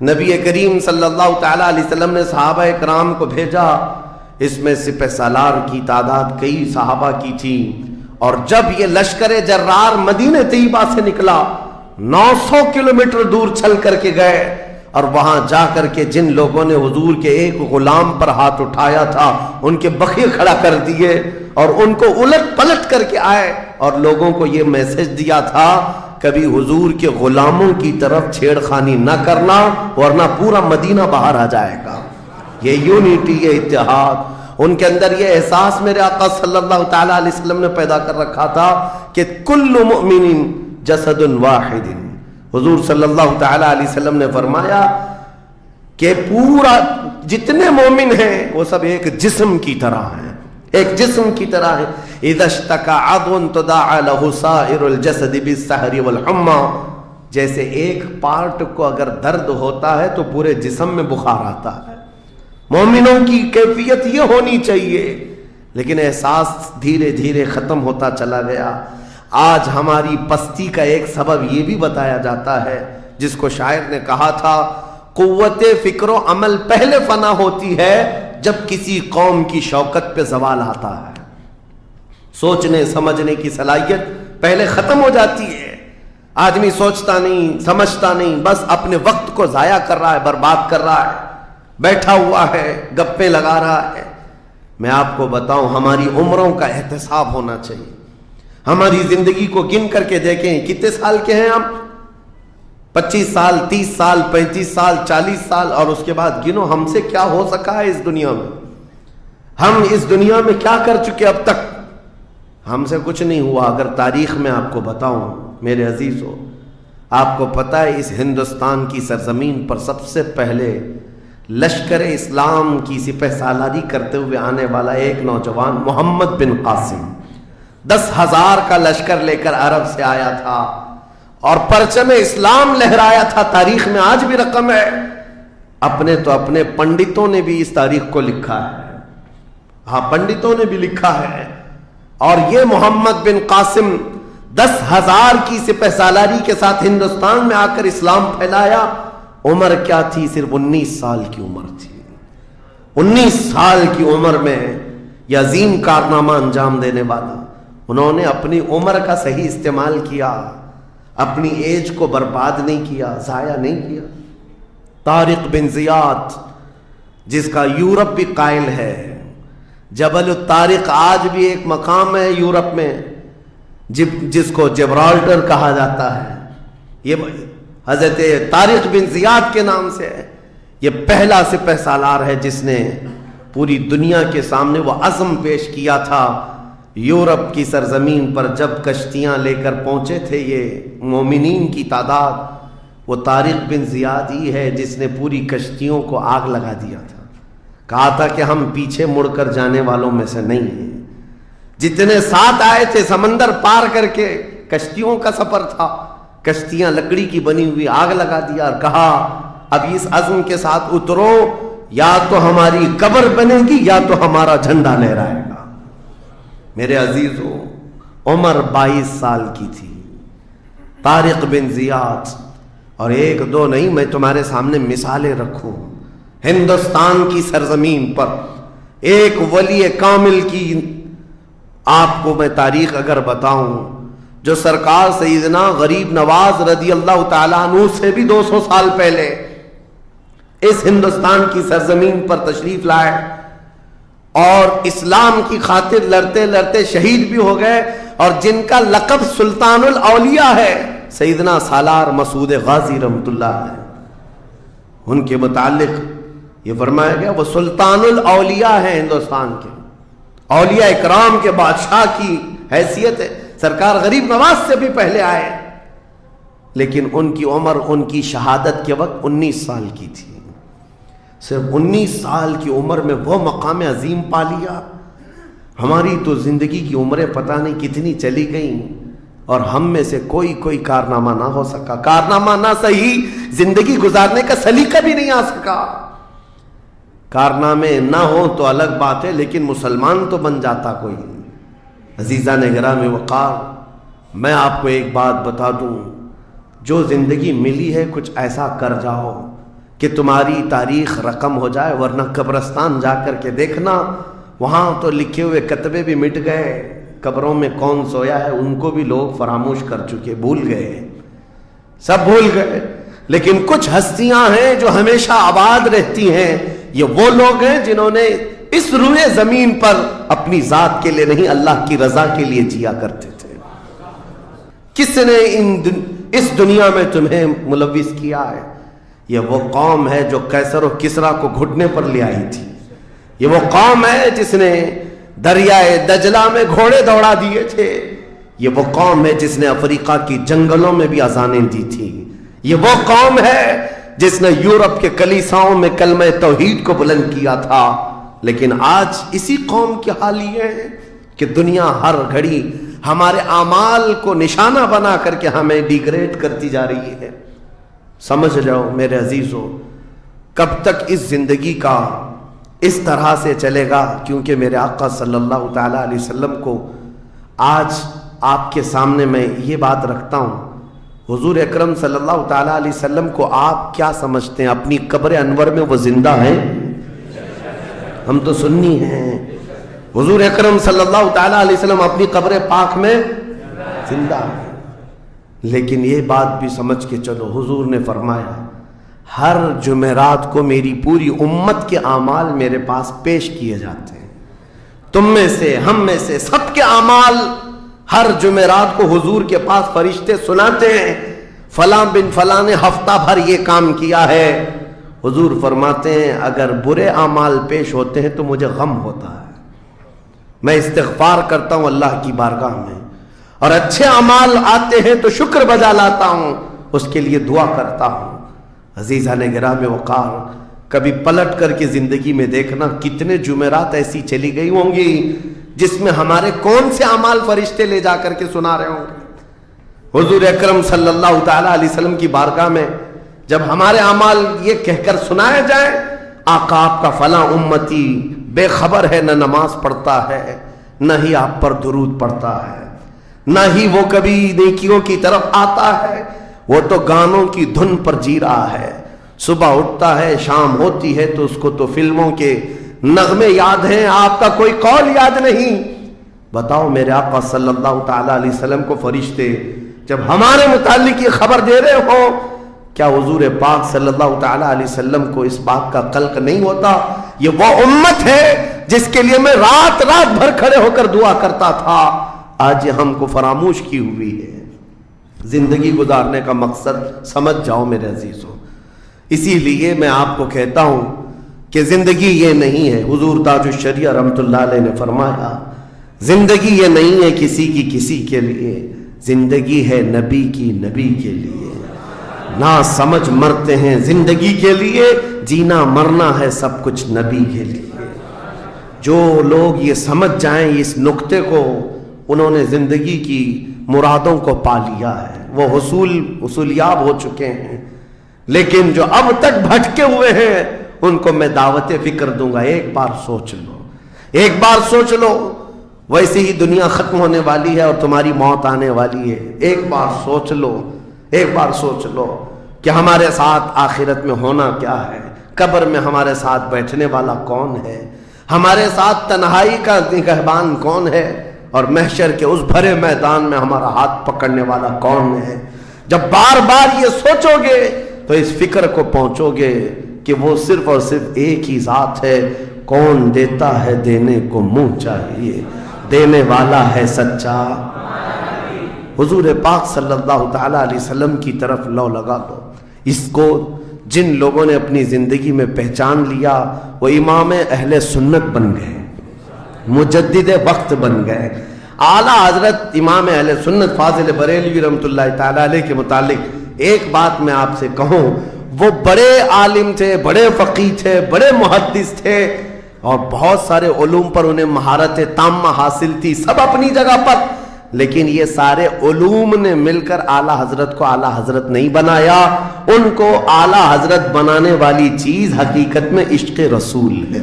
نبی کریم صلی اللہ تعالیٰ علیہ وسلم نے صحابہ کرام کو بھیجا، اس میں سپہ سالار کی تعداد کئی صحابہ کی تھی، اور جب یہ لشکر جرار مدینہ طیبہ سے نکلا 900 کلومیٹر دور چل کر کے گئے، اور وہاں جا کر کے جن لوگوں نے حضور کے ایک غلام پر ہاتھ اٹھایا تھا ان کے بخیے کھڑا کر دیے، اور ان کو الٹ پلٹ کر کے آئے اور لوگوں کو یہ میسج دیا تھا کبھی حضور کے غلاموں کی طرف چھیڑخانی نہ کرنا ورنہ پورا مدینہ باہر آ جائے گا۔ یہ یونٹی، یہ اتحاد، ان کے اندر یہ احساس میرے آقا صلی اللہ تعالیٰ علیہ وسلم نے پیدا کر رکھا تھا کہ کل مؤمن جسد واحد۔ حضور صلی اللہ تعالیٰ علیہ وسلم نے فرمایا کہ پورا جتنے مومن ہیں وہ سب ایک جسم کی طرح ہیں، ایک جسم کی طرح ہے۔ اذا اشتکى عضو تداعى له سائر الجسد بالسهر والحمى، جیسے ایک پارٹ کو اگر درد ہوتا ہے تو پورے جسم میں بخار آتا ہے۔ مومنوں کی کیفیت یہ ہونی چاہیے، لیکن احساس دھیرے دھیرے ختم ہوتا چلا گیا۔ آج ہماری پستی کا ایک سبب یہ بھی بتایا جاتا ہے، جس کو شاعر نے کہا تھا قوت فکر و عمل پہلے فنا ہوتی ہے جب کسی قوم کی شوکت پہ زوال آتا ہے۔ سوچنے سمجھنے کی صلاحیت پہلے ختم ہو جاتی ہے، آدمی سوچتا نہیں سمجھتا نہیں، بس اپنے وقت کو ضائع کر رہا ہے، برباد کر رہا ہے، بیٹھا ہوا ہے، گپیں لگا رہا ہے۔ میں آپ کو بتاؤں ہماری عمروں کا احتساب ہونا چاہیے۔ ہماری زندگی کو گن کر کے دیکھیں کتنے سال کے ہیں ہم، 25 سال 30 سال 35 سال 40 سال، اور اس کے بعد گنو ہم سے کیا ہو سکا ہے اس دنیا میں، ہم اس دنیا میں کیا کر چکے اب تک۔ ہم سے کچھ نہیں ہوا۔ اگر تاریخ میں آپ کو بتاؤں میرے عزیزو، آپ کو پتہ ہے اس ہندوستان کی سرزمین پر سب سے پہلے لشکر اسلام کی سپہ سالاری کرتے ہوئے آنے والا ایک نوجوان محمد بن قاسم 10,000 کا لشکر لے کر عرب سے آیا تھا اور پرچم اسلام لہرایا تھا۔ تاریخ میں آج بھی رقم ہے، اپنے پنڈتوں نے بھی اس تاریخ کو لکھا ہے، ہاں پنڈتوں نے بھی لکھا ہے۔ اور یہ محمد بن قاسم 10,000 کی سپہ سالاری کے ساتھ ہندوستان میں آ کر اسلام پھیلایا۔ عمر کیا تھی؟ صرف 19 سال کی عمر تھی۔ 19 سال کی عمر میں یہ عظیم کارنامہ انجام دینے والا، انہوں نے اپنی عمر کا صحیح استعمال کیا، اپنی ایج کو برباد نہیں کیا، ضائع نہیں کیا۔ طارق بن زیاد، جس کا یورپ بھی قائل ہے، جبل الطارق آج بھی ایک مقام ہے یورپ میں جس کو جبرالٹر کہا جاتا ہے، یہ حضرت طارق بن زیاد کے نام سے ہے۔ یہ پہلا سپہ سالار ہے جس نے پوری دنیا کے سامنے وہ عزم پیش کیا تھا۔ یورپ کی سرزمین پر جب کشتیاں لے کر پہنچے تھے یہ مومنین کی تعداد، وہ طارق بن زیاد ہی ہے جس نے پوری کشتیوں کو آگ لگا دیا تھا، کہا تھا کہ ہم پیچھے مڑ کر جانے والوں میں سے نہیں ہیں۔ جتنے ساتھ آئے تھے سمندر پار کر کے، کشتیوں کا سفر تھا، کشتیاں لکڑی کی بنی ہوئی، آگ لگا دیا اور کہا اب اس عزم کے ساتھ اترو، یا تو ہماری قبر بنے گی یا تو ہمارا جھنڈا لہرائے گا۔ میرے عزیزو، عمر 22 سال کی تھی طارق بن زیاد، اور ایک دو نہیں، میں تمہارے سامنے مثالیں رکھوں۔ ہندوستان کی سرزمین پر ایک ولی کامل کی آپ کو میں تاریخ اگر بتاؤں، جو سرکار سیدنا غریب نواز رضی اللہ تعالیٰ عنہ سے بھی 200 سال پہلے اس ہندوستان کی سرزمین پر تشریف لائے اور اسلام کی خاطر لڑتے لڑتے شہید بھی ہو گئے، اور جن کا لقب سلطان الاولیاء ہے، سیدنا سالار مسعود غازی رحمۃ اللہ علیہ، ان کے متعلق یہ فرمایا گیا وہ سلطان الاولیاء ہیں، ہندوستان کے اولیاء اکرام کے بادشاہ کی حیثیت ہے۔ سرکار غریب نواز سے بھی پہلے آئے، لیکن ان کی عمر ان کی شہادت کے وقت 19 سال کی تھی۔ صرف 19 سال کی عمر میں وہ مقام عظیم پا لیا۔ ہماری تو زندگی کی عمریں پتہ نہیں کتنی چلی گئیں، اور ہم میں سے کوئی کارنامہ نہ ہو سکا، کارنامہ نہ صحیح زندگی گزارنے کا سلیقہ بھی نہیں آ سکا۔ کارنامے نہ ہو تو الگ بات ہے، لیکن مسلمان تو بن جاتا کوئی۔ عزیزان گرامی وقار، میں آپ کو ایک بات بتا دوں، جو زندگی ملی ہے کچھ ایسا کر جاؤ کہ تمہاری تاریخ رقم ہو جائے، ورنہ قبرستان جا کر کے دیکھنا، وہاں تو لکھے ہوئے کتبے بھی مٹ گئے، قبروں میں کون سویا ہے ان کو بھی لوگ فراموش کر چکے، بھول گئے، سب بھول گئے۔ لیکن کچھ ہستیاں ہیں جو ہمیشہ آباد رہتی ہیں، یہ وہ لوگ ہیں جنہوں نے اس روئے زمین پر اپنی ذات کے لیے نہیں، اللہ کی رضا کے لیے جیا کرتے تھے۔ کس نے اس دنیا میں تمہیں ملوث کیا ہے؟ یہ وہ قوم ہے جو قیصر و کسریٰ کو گھٹنے پر لے آئی تھی، یہ وہ قوم ہے جس نے دریائے دجلہ میں گھوڑے دوڑا دیے تھے، یہ وہ قوم ہے جس نے افریقہ کی جنگلوں میں بھی اذانیں دی تھی، یہ وہ قوم ہے جس نے یورپ کے کلیساؤں میں کلمہ توحید کو بلند کیا تھا۔ لیکن آج اسی قوم کی حال یہ ہے کہ دنیا ہر گھڑی ہمارے اعمال کو نشانہ بنا کر کے ہمیں ڈیگریڈ کرتی جا رہی ہے۔ سمجھ جاؤ میرے عزیزو، کب تک اس زندگی کا اس طرح سے چلے گا؟ کیونکہ میرے آقا صلی اللہ تعالیٰ علیہ وسلم کو آج آپ کے سامنے میں یہ بات رکھتا ہوں، حضور اکرم صلی اللہ تعالیٰ علیہ وسلم کو آپ کیا سمجھتے ہیں؟ اپنی قبر انور میں وہ زندہ ہیں؟ ہم تو سنی ہیں۔ حضور اکرم صلی اللہ تعالیٰ علیہ وسلم اپنی قبر پاک میں زندہ ہیں، لیکن یہ بات بھی سمجھ کے چلو، حضور نے فرمایا ہر جمعرات کو میری پوری امت کے اعمال میرے پاس پیش کیے جاتے ہیں، تم میں سے، ہم میں سے، سب کے اعمال ہر جمعرات کو حضور کے پاس فرشتے سناتے ہیں، فلاں بن فلاں نے ہفتہ بھر یہ کام کیا ہے۔ حضور فرماتے ہیں اگر برے اعمال پیش ہوتے ہیں تو مجھے غم ہوتا ہے، میں استغفار کرتا ہوں اللہ کی بارگاہ میں، اور اچھے اعمال آتے ہیں تو شکر بجا لاتا ہوں، اس کے لیے دعا کرتا ہوں۔ عزیزان گرامی وقار، کبھی پلٹ کر کے زندگی میں دیکھنا کتنے جمعرات ایسی چلی گئی ہوں گی جس میں ہمارے کون سے اعمال فرشتے لے جا کر کے سنا رہے ہوں گے۔ حضور اکرم صلی اللہ تعالیٰ علیہ وسلم کی بارگاہ میں جب ہمارے اعمال یہ کہہ کر سنائے جائیں، آقا آپ کا فلاں امتی بے خبر ہے، نہ نماز پڑھتا ہے، نہ ہی آپ پر درود پڑھتا ہے، نہ ہی وہ کبھی نیکیوں کی طرف آتا ہے، وہ تو گانوں کی دھن پر جی رہا ہے، صبح اٹھتا ہے، شام ہوتی ہے تو اس کو تو فلموں کے نغمے یاد ہیں، آپ کا کوئی قول یاد نہیں۔ بتاؤ میرے آقا صلی اللہ تعالیٰ علیہ وسلم کو فرشتے جب ہمارے متعلق یہ خبر دے رہے ہو، کیا حضور پاک صلی اللہ تعالیٰ علیہ وسلم کو اس بات کا قلق نہیں ہوتا؟ یہ وہ امت ہے جس کے لیے میں رات رات بھر کھڑے ہو کر دعا کرتا تھا، آج یہ ہم کو فراموش کی ہوئی ہے۔ زندگی گزارنے کا مقصد سمجھ جاؤ میرے عزیزوں، اسی لیے میں آپ کو کہتا ہوں کہ زندگی یہ نہیں ہے، حضور تاج الشریعہ رحمۃ اللہ علیہ نے فرمایا زندگی یہ نہیں ہے کسی کی کسی کے لیے، زندگی ہے نبی کی نبی کے لیے، نہ سمجھ مرتے ہیں زندگی کے لیے، جینا مرنا ہے سب کچھ نبی کے لیے۔ جو لوگ یہ سمجھ جائیں اس نقطے کو، انہوں نے زندگی کی مرادوں کو پا لیا ہے، وہ حصولیاب ہو چکے ہیں۔ لیکن جو اب تک بھٹکے ہوئے ہیں ان کو میں دعوت فکر دوں گا، ایک بار سوچ لو، ایک بار سوچ لو، ویسے ہی دنیا ختم ہونے والی ہے اور تمہاری موت آنے والی ہے، ایک بار سوچ لو، ایک بار سوچ لو کہ ہمارے ساتھ آخرت میں ہونا کیا ہے، قبر میں ہمارے ساتھ بیٹھنے والا کون ہے، ہمارے ساتھ تنہائی کا نگہبان کون ہے، اور محشر کے اس بھرے میدان میں ہمارا ہاتھ پکڑنے والا کون ہے۔ جب بار بار یہ سوچو گے تو اس فکر کو پہنچو گے کہ وہ صرف اور صرف ایک ہی ذات ہے، کون دیتا ہے دینے کو منہ چاہیے، دینے والا ہے سچا۔ حضور پاک صلی اللہ تعالیٰ علیہ وسلم کی طرف لو لگا دو۔ اس کو جن لوگوں نے اپنی زندگی میں پہچان لیا وہ امام اہل سنت بن گئے، مجدد وقت بن گئے۔ اعلیٰ حضرت امام اہل سنت فاضل بریلوی رحمۃ اللہ تعالیٰ علیہ کے متعلق ایک بات میں آپ سے کہوں، وہ بڑے عالم تھے، بڑے فقیہ تھے، بڑے محدث تھے، اور بہت سارے علوم پر انہیں مہارت تامہ حاصل تھی، سب اپنی جگہ پر، لیکن یہ سارے علوم نے مل کر اعلیٰ حضرت کو اعلیٰ حضرت نہیں بنایا۔ ان کو اعلیٰ حضرت بنانے والی چیز حقیقت میں عشق رسول ہے۔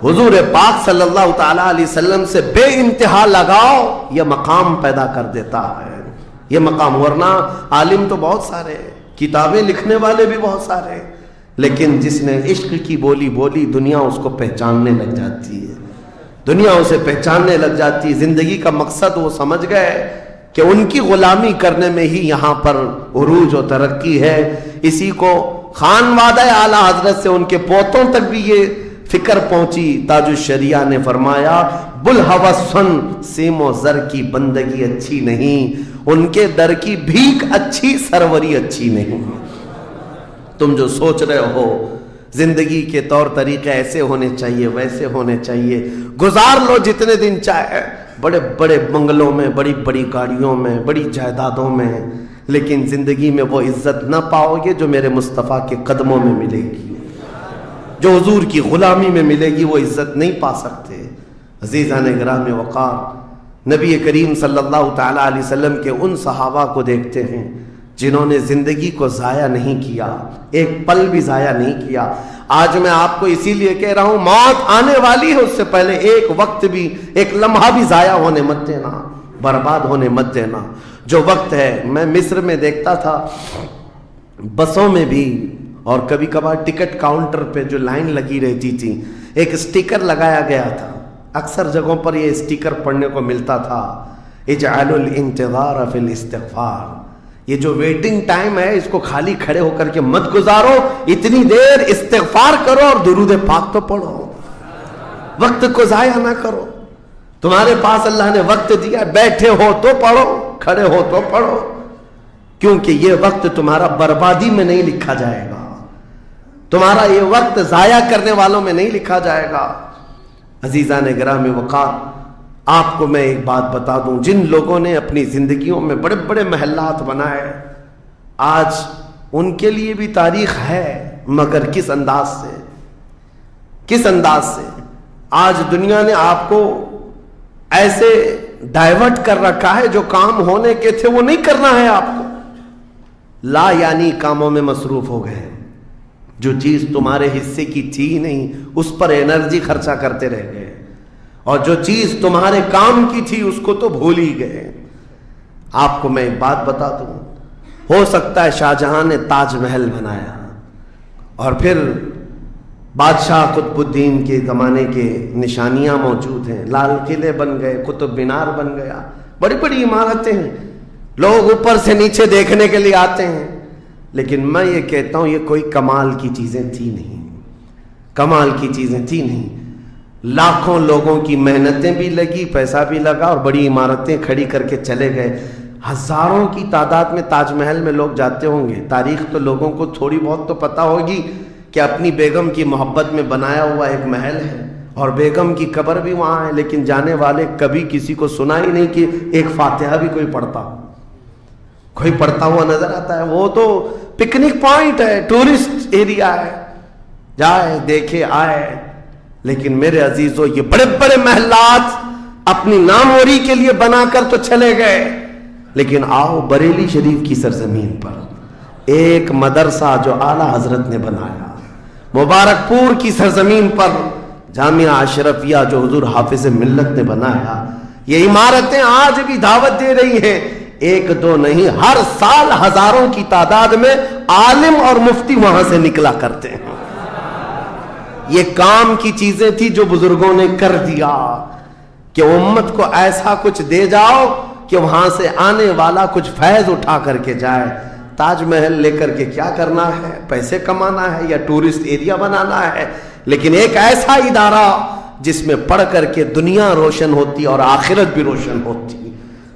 حضور پاک صلی اللہ تعالیٰ علیہ وسلم سے بے انتہا لگاؤ یہ مقام پیدا کر دیتا ہے، یہ مقام، ورنہ عالم تو بہت سارے، کتابیں لکھنے والے بھی بہت سارے ہیں، لیکن جس نے عشق کی بولی بولی دنیا اس کو پہچاننے لگ جاتی ہے، دنیا اسے پہچاننے لگ جاتی ہے۔ زندگی کا مقصد وہ سمجھ گئے کہ ان کی غلامی کرنے میں ہی یہاں پر عروج و ترقی ہے۔ اسی کو خانوادہ اعلیٰ حضرت سے ان کے پوتوں تک بھی یہ فکر پہنچی۔ تاج الشریعہ نے فرمایا بلہوس سن سیم و زر کی بندگی اچھی نہیں، ان کے در کی بھیک اچھی سروری اچھی نہیں۔ تم جو سوچ رہے ہو زندگی کے طور طریقے ایسے ہونے چاہیے ویسے ہونے چاہیے، گزار لو جتنے دن چاہے، بڑے بڑے بنگلوں میں، بڑی بڑی گاڑیوں میں، بڑی جائیدادوں میں، لیکن زندگی میں وہ عزت نہ پاؤ گے جو میرے مصطفیٰ کے قدموں میں ملے گی، جو حضور کی غلامی میں ملے گی وہ عزت نہیں پا سکتے۔ عزیزان گرامی وقار، نبی کریم صلی اللہ تعالیٰ علیہ وسلم کے ان صحابہ کو دیکھتے ہیں جنہوں نے زندگی کو ضائع نہیں کیا، ایک پل بھی ضائع نہیں کیا۔ آج میں آپ کو اسی لیے کہہ رہا ہوں موت آنے والی ہے، اس سے پہلے ایک وقت بھی، ایک لمحہ بھی ضائع ہونے مت دینا، برباد ہونے مت دینا۔ جو وقت ہے، میں مصر میں دیکھتا تھا بسوں میں بھی اور کبھی کبھار ٹکٹ کاؤنٹر پہ جو لائن لگی رہتی تھی، ایک اسٹیکر لگایا گیا تھا، اکثر جگہوں پر یہ اسٹیکر پڑھنے کو ملتا تھا، اجعلوا الانتظار فی الاستغفار، یہ جو ویٹنگ ٹائم ہے اس کو خالی کھڑے ہو کر کے مت گزارو، اتنی دیر استغفار کرو اور درود پاک تو پڑھو، وقت کو ضائع نہ کرو۔ تمہارے پاس اللہ نے وقت دیا، بیٹھے ہو تو پڑھو، کھڑے ہو تو پڑھو، کیونکہ یہ وقت تمہارا بربادی میں نہیں لکھا جائے گا، تمہارا یہ وقت ضائع کرنے والوں میں نہیں لکھا جائے گا۔ عزیزان گرامی وقار، آپ کو میں ایک بات بتا دوں، جن لوگوں نے اپنی زندگیوں میں بڑے بڑے محلات بنائے، آج ان کے لیے بھی تاریخ ہے، مگر کس انداز سے، کس انداز سے۔ آج دنیا نے آپ کو ایسے ڈائیورٹ کر رکھا ہے، جو کام ہونے کے تھے وہ نہیں کرنا ہے آپ کو، لا یعنی کاموں میں مصروف ہو گئے، جو چیز تمہارے حصے کی تھی نہیں اس پر انرجی خرچہ کرتے رہ گئے، اور جو چیز تمہارے کام کی تھی اس کو تو بھول ہی گئے۔ آپ کو میں ایک بات بتا دوں، ہو سکتا ہے شاہ جہاں نے تاج محل بنایا اور پھر بادشاہ قطب الدین کے زمانے کے نشانیاں موجود ہیں، لال قلعے بن گئے، قطب مینار بن گیا، بڑی بڑی عمارتیں ہیں، لوگ اوپر سے نیچے دیکھنے کے لیے آتے ہیں، لیکن میں یہ کہتا ہوں یہ کوئی کمال کی چیزیں تھی نہیں، کمال کی چیزیں تھی نہیں۔ لاکھوں لوگوں کی محنتیں بھی لگی، پیسہ بھی لگا اور بڑی عمارتیں کھڑی کر کے چلے گئے۔ ہزاروں کی تعداد میں تاج محل میں لوگ جاتے ہوں گے، تاریخ تو لوگوں کو تھوڑی بہت تو پتہ ہوگی کہ اپنی بیگم کی محبت میں بنایا ہوا ایک محل ہے اور بیگم کی قبر بھی وہاں ہے، لیکن جانے والے کبھی کسی کو سنا ہی نہیں کہ ایک فاتحہ بھی کوئی پڑھتا ہوا نظر آتا ہے۔ وہ تو پکنک پوائنٹ ہے، ٹورسٹ ایریا ہے، جائے دیکھے آئے۔ لیکن میرے عزیزو، یہ بڑے بڑے محلات اپنی ناموری کے لیے بنا کر تو چلے گئے، لیکن آؤ بریلی شریف کی سرزمین پر ایک مدرسہ جو اعلیٰ حضرت نے بنایا، مبارک پور کی سرزمین پر جامعہ اشرفیہ جو حضور حافظ ملت نے بنایا، یہ عمارتیں آج بھی دعوت دے رہی ہیں، ایک دو نہیں، ہر سال ہزاروں کی تعداد میں عالم اور مفتی وہاں سے نکلا کرتے ہیں۔ یہ کام کی چیزیں تھی جو بزرگوں نے کر دیا کہ امت کو ایسا کچھ دے جاؤ کہ وہاں سے آنے والا کچھ فیض اٹھا کر کے جائے۔ تاج محل لے کر کے کیا کرنا ہے؟ پیسے کمانا ہے یا ٹورسٹ ایریا بنانا ہے؟ لیکن ایک ایسا ادارہ جس میں پڑھ کر کے دنیا روشن ہوتی اور آخرت بھی روشن ہوتی۔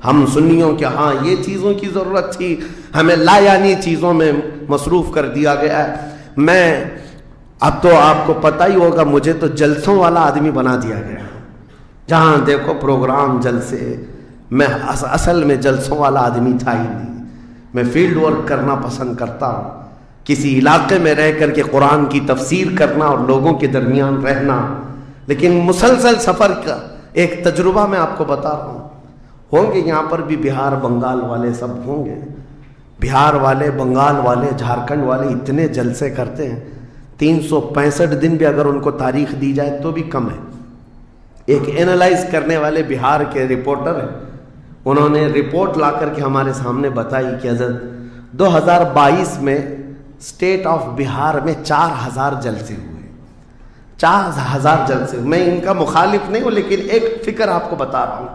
ہم سنیوں کے ہاں یہ چیزوں کی ضرورت تھی، ہمیں لا یعنی چیزوں میں مصروف کر دیا گیا ہے۔ میں اب تو آپ کو پتہ ہی ہوگا، مجھے تو جلسوں والا آدمی بنا دیا گیا، جہاں دیکھو پروگرام جلسے۔ میں اصل میں جلسوں والا آدمی تھا ہی نہیں، میں فیلڈ ورک کرنا پسند کرتا ہوں، کسی علاقے میں رہ کر کے قرآن کی تفسیر کرنا اور لوگوں کے درمیان رہنا۔ لیکن مسلسل سفر کا ایک تجربہ میں آپ کو بتا رہا ہوں، ہوں گے یہاں پر بھی بہار بنگال والے، سب ہوں گے، بہار والے، بنگال والے، جھارکھنڈ والے اتنے جلسے کرتے ہیں، 365 دن بھی اگر ان کو تاریخ دی جائے تو بھی کم ہے۔ ایک اینالائز کرنے والے بہار کے رپورٹر ہیں، انہوں نے رپورٹ لا کر کے ہمارے سامنے بتائی کہ حضرت 2022 میں اسٹیٹ آف بہار میں 4000 جلسے ہوئے. 4000 جلسے. میں ان کا مخالف نہیں ہوں لیکن ایک فکر آپ کو بتا رہا ہوں.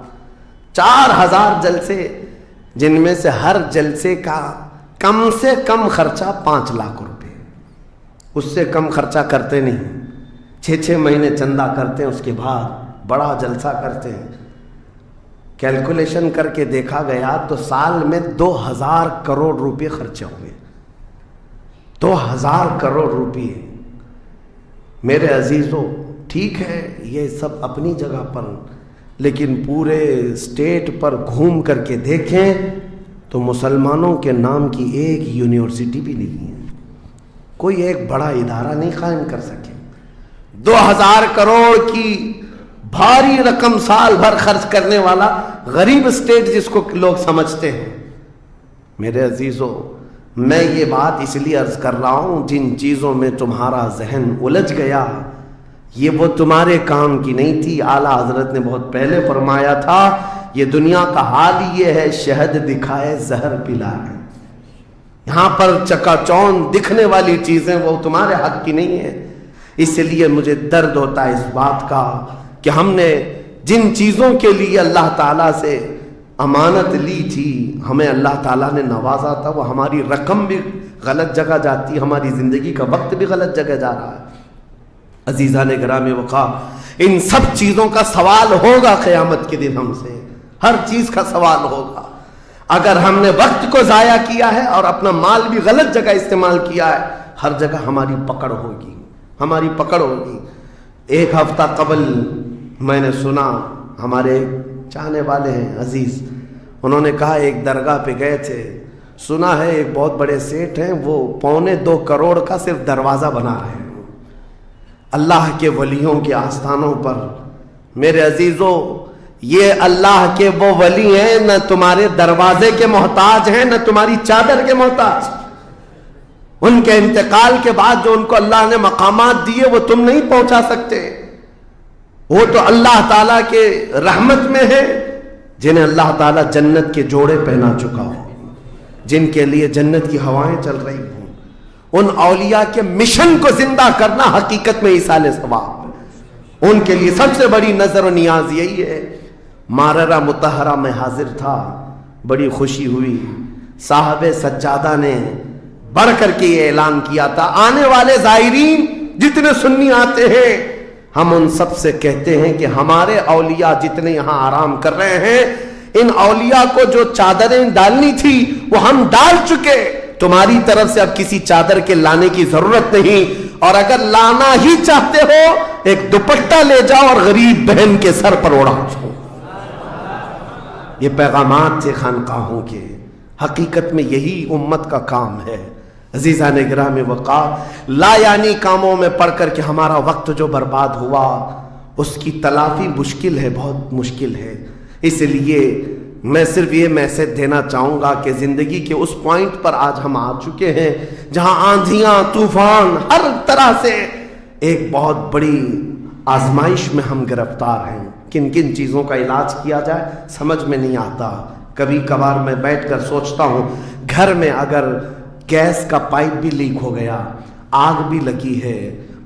4000 جلسے جن میں سے ہر جلسے کا کم سے کم خرچہ 5 لاکھ روپے. اس سے کم خرچہ کرتے نہیں. 6 مہینے چندہ کرتے ہیں, اس کے بعد بڑا جلسہ کرتے ہیں. کیلکولیشن کر کے دیکھا گیا تو سال میں 2000 کروڑ روپے خرچے ہوئے. 2000 کروڑ روپے. میرے عزیزوں, ٹھیک ہے یہ سب اپنی جگہ پر, لیکن پورے اسٹیٹ پر گھوم کر کے دیکھیں تو مسلمانوں کے نام کی ایک یونیورسٹی بھی نہیں ہے, کوئی ایک بڑا ادارہ نہیں قائم کر سکے. 2000 کروڑ کی بھاری رقم سال بھر خرچ کرنے والا غریب اسٹیٹ جس کو لوگ سمجھتے ہیں. میرے عزیزوں, میں یہ بات اس لیے عرض کر رہا ہوں, جن چیزوں میں تمہارا ذہن الجھ گیا یہ وہ تمہارے کام کی نہیں تھی. اعلیٰ حضرت نے بہت پہلے فرمایا تھا یہ دنیا کا حال یہ ہے, شہد دکھائے زہر پلائے. یہاں پر چکا چوند دکھنے والی چیزیں وہ تمہارے حق کی نہیں ہیں. اس لیے مجھے درد ہوتا ہے اس بات کا کہ ہم نے جن چیزوں کے لیے اللہ تعالیٰ سے امانت لی تھی, ہمیں اللہ تعالیٰ نے نوازا تھا, وہ ہماری رقم بھی غلط جگہ جاتی, ہماری زندگی کا وقت بھی غلط جگہ جا رہا ہے. عزیزان گرامی وقار, ان سب چیزوں کا سوال ہوگا قیامت کے دن ہم سے. ہر چیز کا سوال ہوگا. اگر ہم نے وقت کو ضائع کیا ہے اور اپنا مال بھی غلط جگہ استعمال کیا ہے, ہر جگہ ہماری پکڑ ہوگی, ہماری پکڑ ہوگی. ایک ہفتہ قبل میں نے سنا, ہمارے چاہنے والے ہیں عزیز, انہوں نے کہا ایک درگاہ پہ گئے تھے, سنا ہے ایک بہت بڑے سیٹ ہیں وہ 2.25 کروڑ کا صرف دروازہ بنا رہے ہیں اللہ کے ولیوں کے آستانوں پر. میرے عزیزوں, یہ اللہ کے وہ ولی ہیں, نہ تمہارے دروازے کے محتاج ہیں نہ تمہاری چادر کے محتاج. ان کے انتقال کے بعد جو ان کو اللہ نے مقامات دیے وہ تم نہیں پہنچا سکتے. وہ تو اللہ تعالیٰ کے رحمت میں ہے جنہیں اللہ تعالیٰ جنت کے جوڑے پہنا چکا ہو, جن کے لیے جنت کی ہوائیں چل رہی ہوں. ان اولیاء کے مشن کو زندہ کرنا حقیقت میں ایصال ثواب. ان کے لیے سب سے بڑی نظر و نیاز یہی ہے. ماررہ مطہرہ میں حاضر تھا, بڑی خوشی ہوئی. صاحب سجادہ نے بڑھ کر کے یہ اعلان کیا تھا, آنے والے زائرین جتنے سنی آتے ہیں ہم ان سب سے کہتے ہیں کہ ہمارے اولیاء جتنے یہاں آرام کر رہے ہیں, ان اولیاء کو جو چادریں ڈالنی تھی وہ ہم ڈال چکے. تمہاری طرف سے اب کسی چادر کے لانے کی ضرورت نہیں, اور اگر لانا ہی چاہتے ہو ایک دوپٹہ لے جاؤ اور غریب بہن کے سر پر اڑا دو. یہ پیغامات تھے خانقاہوں کے. حقیقت میں یہی امت کا کام ہے. عزیزان گرامی وقار, لا یعنی کاموں میں پڑھ کر کے ہمارا وقت جو برباد ہوا اس کی تلافی مشکل ہے, بہت مشکل ہے. اس لیے میں صرف یہ میسج دینا چاہوں گا کہ زندگی کے اس پوائنٹ پر آج ہم آ چکے ہیں جہاں آندھیاں طوفان ہر طرح سے ایک بہت بڑی آزمائش میں ہم گرفتار ہیں. کن کن چیزوں کا علاج کیا جائے سمجھ میں نہیں آتا. کبھی کبھار میں بیٹھ کر سوچتا ہوں, گھر میں اگر گیس کا پائپ بھی لیک ہو گیا, آگ بھی لگی ہے,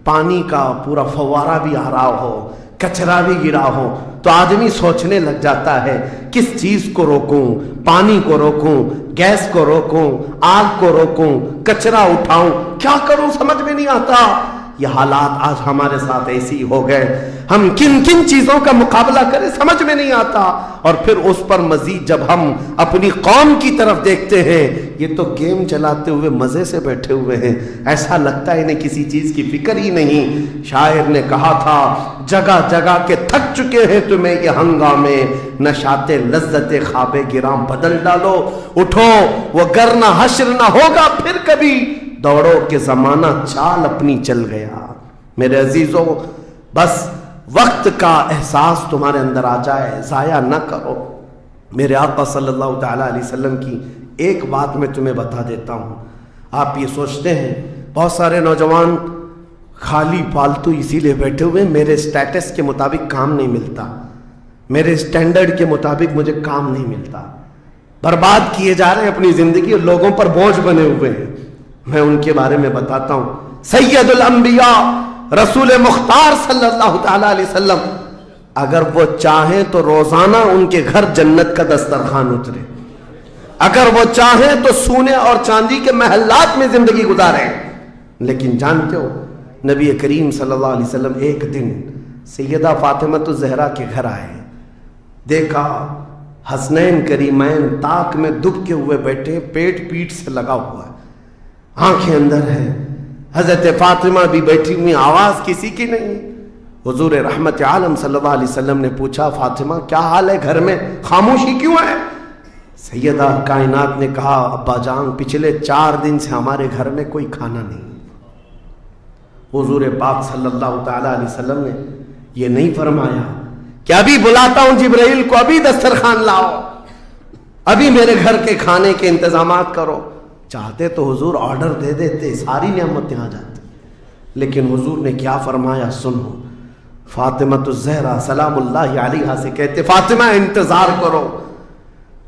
پانی کا پورا فوارہ بھی آ رہا ہو, کچرا بھی گرا ہو, تو آدمی سوچنے لگ جاتا ہے کس چیز کو روکوں, پانی کو روکوں, گیس کو روکوں, آگ کو روکوں, کچرا اٹھاؤں, کیا کروں سمجھ میں نہیں آتا. یہ حالات آج ہمارے ساتھ ایسی ہو گئے, ہم کن کن چیزوں کا مقابلہ کریں سمجھ میں نہیں آتا. اور پھر اس پر مزید جب ہم اپنی قوم کی طرف دیکھتے ہیں, یہ تو گیم چلاتے ہوئے مزے سے بیٹھے ہوئے ہیں, ایسا لگتا ہے انہیں کسی چیز کی فکر ہی نہیں. شاعر نے کہا تھا, جگہ جگہ کے تھک چکے ہیں تمہیں یہ ہنگامے, نشاط لذت خواب گراں بدل ڈالو, اٹھو وہ گر نہ حشر نہ ہوگا پھر کبھی, دوڑو کہ زمانہ چال اپنی چل گیا. میرے عزیزوں, بس وقت کا احساس تمہارے اندر آ جائے, ضائع نہ کرو. میرے آقا صلی اللہ تعالیٰ علیہ وسلم کی ایک بات میں تمہیں بتا دیتا ہوں. آپ یہ سوچتے ہیں بہت سارے نوجوان خالی فالتو اسی لیے بیٹھے ہوئے, میرے سٹیٹس کے مطابق کام نہیں ملتا, میرے سٹینڈرڈ کے مطابق مجھے کام نہیں ملتا. برباد کیے جا رہے ہیں اپنی زندگی اور لوگوں پر بوجھ بنے ہوئے ہیں. میں ان کے بارے میں بتاتا ہوں. سید الانبیاء رسول مختار صلی اللہ تعالی علیہ وسلم اگر وہ چاہیں تو روزانہ ان کے گھر جنت کا دسترخوان اترے. اگر وہ چاہیں تو سونے اور چاندی کے محلات میں زندگی گزاریں. لیکن جانتے ہو نبی کریم صلی اللہ علیہ وسلم ایک دن سیدہ فاطمہ الزہرا کے گھر آئے. دیکھا حسنین کریمین تاک میں دبکے ہوئے بیٹھے, پیٹ پیٹ سے لگا ہوا ہے, آنکھیں اندر ہے. حضرت فاطمہ بھی بیٹھی ہوئی, آواز کسی کی نہیں. حضور رحمت عالم صلی اللہ علیہ وسلم نے پوچھا فاطمہ کیا حال ہے, گھر میں خاموشی کیوں ہے؟ سیدہ کائنات نے کہا ابا جان پچھلے 4 دن سے ہمارے گھر میں کوئی کھانا نہیں. حضور پاک صلی اللہ تعالی علیہ وسلم نے یہ نہیں فرمایا کہ ابھی بلاتا ہوں جبرائیل کو, ابھی دسترخوان لاؤ, ابھی میرے گھر کے کھانے کے انتظامات کرو. چاہتے تو حضور آرڈر دے دیتے, ساری نعمتیں آ جاتی. لیکن حضور نے کیا فرمایا سنو. فاطمہ الزہرا سلام اللہ علیہا سے کہتے فاطمہ انتظار کرو,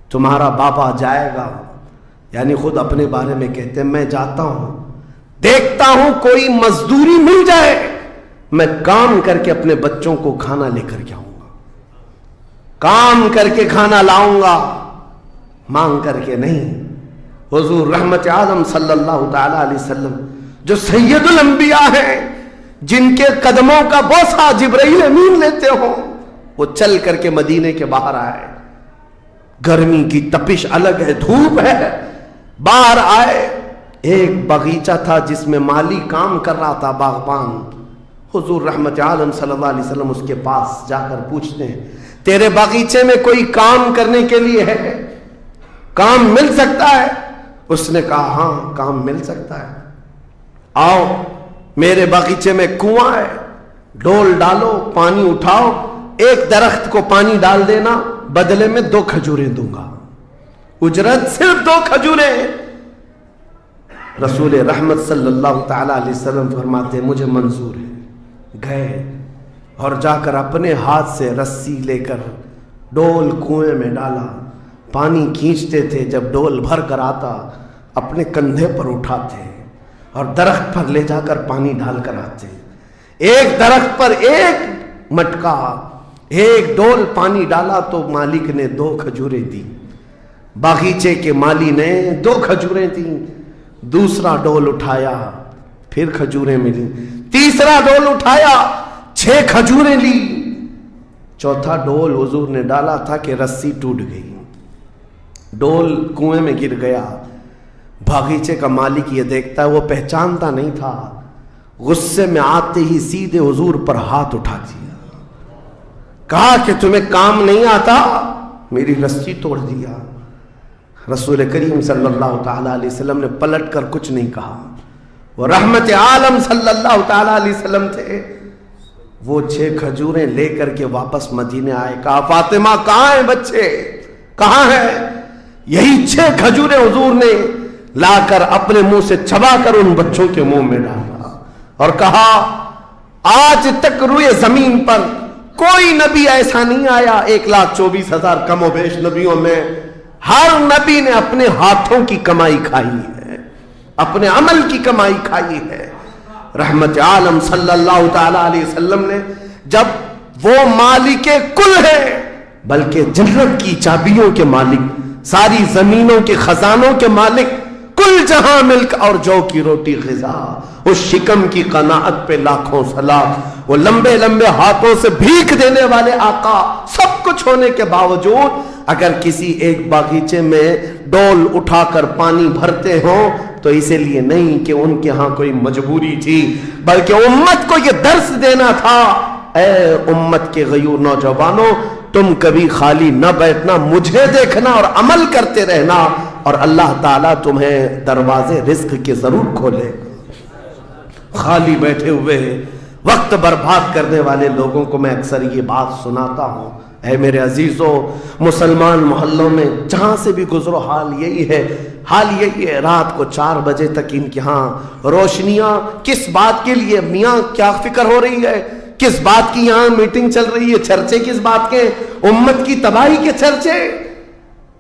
تمہارا بابا جائے گا. یعنی خود اپنے بارے میں کہتے میں جاتا ہوں, دیکھتا ہوں کوئی مزدوری مل جائے, میں کام کر کے اپنے بچوں کو کھانا لے کر کے آؤں گا, کام کر کے کھانا لاؤں گا, مانگ کر کے نہیں. حضور رحمت عالم صلی اللہ تعالی علیہ وسلم جو سید الانبیاء ہیں, جن کے قدموں کا بوسہ جبرائیل امین لیتے ہوں, وہ چل کر کے مدینے کے باہر آئے. گرمی کی تپش الگ ہے, دھوپ ہے, باہر آئے. ایک باغیچہ تھا جس میں مالی کام کر رہا تھا, باغبان. حضور رحمت عالم صلی اللہ علیہ وسلم اس کے پاس جا کر پوچھتے ہیں تیرے باغیچے میں کوئی کام کرنے کے لیے ہے, کام مل سکتا ہے؟ اس نے کہا ہاں کام مل سکتا ہے, آؤ میرے باغیچے میں کنواں ہے, ڈول ڈالو, پانی اٹھاؤ, ایک درخت کو پانی ڈال دینا, بدلے میں 2 کھجوریں دوں گا, اجرت صرف 2 کھجوریں. رسول رحمت صلی اللہ تعالی علیہ وسلم فرماتے مجھے منظور ہے. گئے اور جا کر اپنے ہاتھ سے رسی لے کر ڈول کنویں میں ڈالا, پانی کھینچتے تھے. جب ڈول بھر کر آتا اپنے کندھے پر اٹھاتے اور درخت پر لے جا کر پانی ڈال کر آتے. ایک درخت پر ایک مٹکا, ایک ڈول پانی ڈالا تو مالک نے 2 کھجوریں دی, باغیچے کے مالی نے 2 کھجوریں دیں. دوسرا ڈول اٹھایا, پھر کھجوریں ملی. تیسرا ڈول اٹھایا, 6 کھجوریں لی. چوتھا ڈول حضور نے ڈالا تھا کہ رسی ٹوٹ گئی, ڈول کنویں میں گر گیا. باغیچے کا مالک یہ دیکھتا ہے, وہ پہچانتا نہیں تھا. غصے میں آتے ہی سیدھے حضور پر ہاتھ اٹھا دیا, کہا کہ تمہیں کام نہیں آتا, میری رسی توڑ دیا. رسول کریم صلی اللہ تعالی علیہ وسلم نے پلٹ کر کچھ نہیں کہا. وہ رحمت عالم صلی اللہ تعالی علیہ وسلم تھے. وہ 6 کھجوریں لے کر کے واپس مدینے آئے. کہا فاطمہ کہاں ہیں بچے, کہاں ہیں؟ یہی 6 کھجوریں حضور نے لا کر اپنے منہ سے چبا کر ان بچوں کے منہ میں ڈالا اور کہا آج تک روئے زمین پر کوئی نبی ایسا نہیں آیا, 1,24,000 کم و بیش نبیوں میں ہر نبی نے اپنے ہاتھوں کی کمائی کھائی ہے, اپنے عمل کی کمائی کھائی ہے. رحمت عالم صلی اللہ تعالی علیہ وسلم نے جب وہ مالک کل ہے, بلکہ جنت کی چابیوں کے مالک, ساری زمینوں کے خزانوں کے مالک, کل جہاں ملک اور جو کی روٹی غذا, اس شکم کی قناعت پہ لاکھوں سلام. وہ لمبے لمبے ہاتھوں سے بھیک دینے والے آقا, سب کچھ ہونے کے باوجود اگر کسی ایک باغیچے میں ڈول اٹھا کر پانی بھرتے ہوں تو اسی لیے نہیں کہ ان کے ہاں کوئی مجبوری تھی, بلکہ امت کو یہ درس دینا تھا, اے امت کے غیور نوجوانوں, تم کبھی خالی نہ بیٹھنا, مجھے دیکھنا اور عمل کرتے رہنا, اور اللہ تعالیٰ تمہیں دروازے رزق کے ضرور کھولے. خالی بیٹھے ہوئے وقت برباد کرنے والے لوگوں کو میں اکثر یہ بات سناتا ہوں, اے میرے عزیزوں, مسلمان محلوں میں جہاں سے بھی گزرو حال یہی ہے, رات کو 4 بجے تک ان کے ہاں روشنیاں کس بات کے لیے, میاں کیا فکر ہو رہی ہے, کس بات کی یہاں میٹنگ چل رہی ہے, چرچے کس بات کے, امت کی تباہی کے چرچے,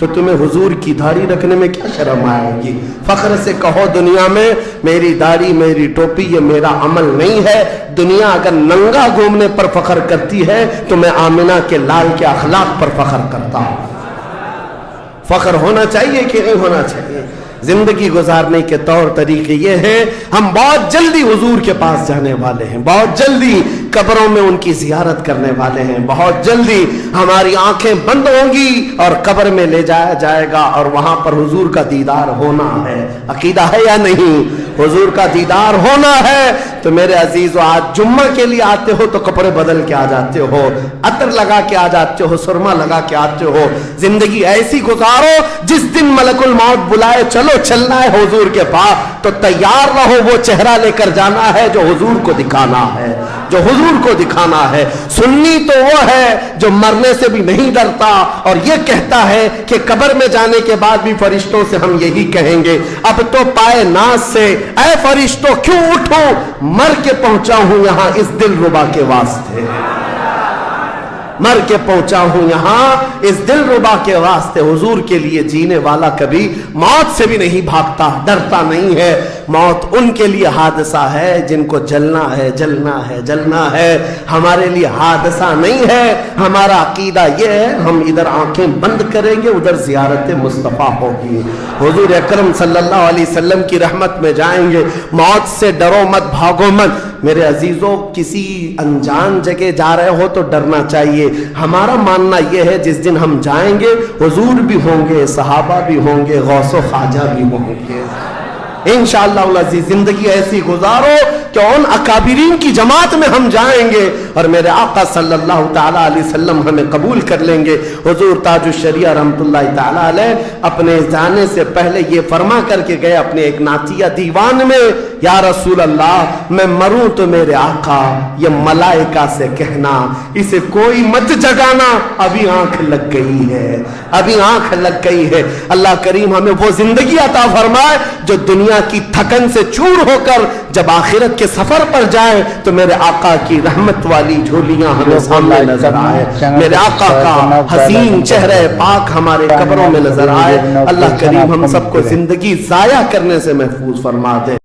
تو تمہیں حضور کی داڑھی رکھنے میں کیا شرم آئے گی؟ فخر سے کہو دنیا میں میری داڑھی میری ٹوپی یہ میرا عمل نہیں ہے. دنیا اگر ننگا گھومنے پر فخر کرتی ہے تو میں آمنہ کے لال کے اخلاق پر فخر کرتا ہوں. فخر ہونا چاہیے کہ نہیں ہونا چاہیے؟ زندگی گزارنے کے طور طریقے یہ ہیں. ہم بہت جلدی حضور کے پاس جانے والے ہیں, بہت جلدی قبروں میں ان کی زیارت کرنے والے ہیں, بہت جلدی ہماری آنکھیں بند ہوں گی اور قبر میں لے جایا جائے گا اور وہاں پر حضور کا دیدار ہونا ہے. عقیدہ ہے یا نہیں؟ حضور کا دیدار ہونا ہے. تو میرے عزیزو, آج جمعہ کے لیے آتے ہو تو کپڑے بدل کے آ جاتے ہو, عطر لگا کے آ جاتے ہو, سرما لگا کے آتے ہو. زندگی ایسی گزارو جس دن ملک الموت بلائے چلو چلنا ہے حضور کے پاس, تو تیار رہو وہ چہرہ لے کر جانا ہے جو حضور کو دکھانا ہے, جو حضور کو دکھانا ہے. سنی تو وہ ہے جو مرنے سے بھی نہیں ڈرتا اور یہ کہتا ہے کہ قبر میں جانے کے بعد بھی فرشتوں سے ہم یہی کہیں گے, اب تو پائے ناز سے اے فرشتوں کیوں اٹھو, مر کے پہنچا ہوں یہاں اس دل ربا کے واسطے, مر کے پہنچا ہوں یہاں اس دل ربا کے واسطے. حضور کے لیے جینے والا کبھی موت سے بھی نہیں بھاگتا, ڈرتا نہیں ہے. موت ان کے لیے حادثہ ہے جن کو جلنا ہے, جلنا ہے, جلنا ہے. ہمارے لیے حادثہ نہیں ہے. ہمارا عقیدہ یہ ہے ہم ادھر آنکھیں بند کریں گے ادھر زیارت مصطفیٰ ہوگی. حضور اکرم صلی اللہ علیہ وسلم کی رحمت میں جائیں گے. موت سے ڈرو مت, بھاگو مت. میرے عزیزوں, کسی انجان جگہ جا رہے ہو تو ڈرنا چاہیے. ہمارا ماننا یہ ہے جس دن ہم جائیں گے حضور بھی ہوں گے, صحابہ بھی ہوں گے, غوث و خواجہ بھی ہوں گے. انشاءاللہ العزیز زندگی ایسی گزارو کہ ان اکابرین کی جماعت میں ہم جائیں گے اور میرے آقا صلی اللہ تعالیٰ علیہ وسلم ہمیں قبول کر لیں گے. حضور تاج الشریعہ رحمت اللہ تعالیٰ علیہ اپنے جانے سے پہلے یہ فرما کر کے گئے اپنے ایک نعتیہ دیوان میں, یا رسول اللہ میں مروں تو میرے آقا یہ ملائکہ سے کہنا اسے کوئی مت جگانا, ابھی آنکھ لگ گئی ہے, ابھی آنکھ لگ گئی ہے. اللہ کریم ہمیں وہ زندگی عطا فرمائے جو دنیا کی تھکن سے چور ہو کر جب آخرت کے سفر پر جائے تو میرے آقا کی رحمت والی جھولیاں ہمیں سامنے نظر آئے, میرے آقا کا حسین چہرہ پاک ہمارے قبروں میں نظر آئے. اللہ کریم ہم سب کو زندگی ضائع کرنے سے محفوظ فرما دے.